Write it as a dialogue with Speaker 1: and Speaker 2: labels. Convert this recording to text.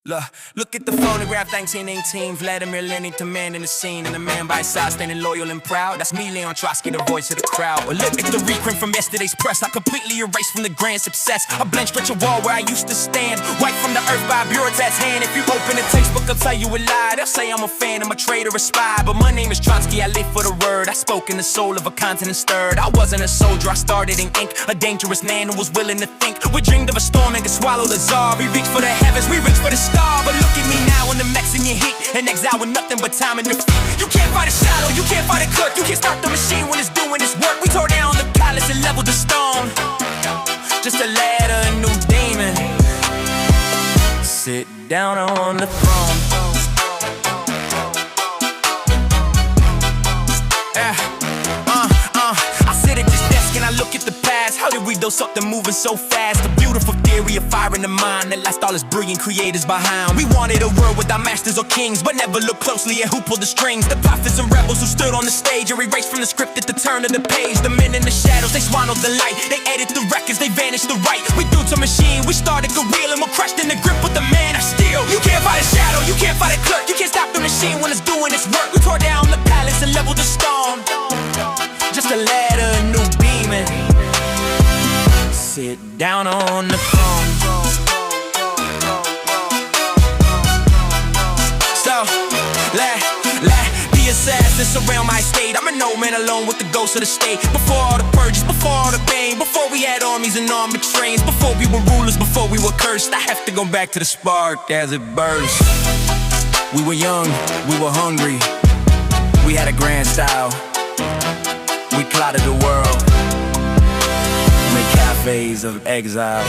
Speaker 1: Look at the photograph, 1918, Vladimir Lenin commanding the scene, and the man by his side standing loyal and proud. That's me, Leon Trotsky, the voice of the crowd. Or look at the reprint from yesterday's press, I completely erased from the grand success. A blank stretch of wall where I used to stand, wiped from the earth by a bureaucrat's hand. If you open the textbook, I'll tell you a lie. They'll say I'm a fan, I'm a traitor, a spy, but my name is Trotsky, I live for the word. I spoke in the soul of a continent stirred. I wasn't a soldier, I started in ink, a dangerous man who was willing to think. We dreamed of a storm and could swallow the czar. We reached for the heavens, we reached for the star. But look at me now in the Mexican heat, an exile with nothing but time and defeat. You can't fight a shadow, you can't fight a clerk, you can't stop the machine when it's doing its work. We tore down the palace and leveled the stone, just to let a new demon sit down on the throne. I sit at this desk and I look at the past. How did we do something moving so fast? A beautiful theory of fire in the mind that lost all its brilliant creators behind. We wanted a world without masters or kings, but never looked closely at who pulled the strings. The prophets and rebels who stood on the stage or erased from the script at the turn of the page. The men in the shadows, they swallowed the light, they edit the records, they vanished the right. We threw to machine, we started a reel, and we're crushed in the grip with the man I steal. You can't fight a shadow, you can't fight a clerk, you can't stop the machine when it's doing its work. We tore down the palace and leveled the stone, just to let a new demon sit down on the throne. So, let the assassins surround my estate. I'm an old man alone with the ghosts of the state. Before all the purges, before all the pain, before we had armies and armored trains, before we were rulers, before we were cursed. I have to go back to the spark as it burst. We were young, we were hungry, we had a grand style. We plotted the world, made cafes of exile.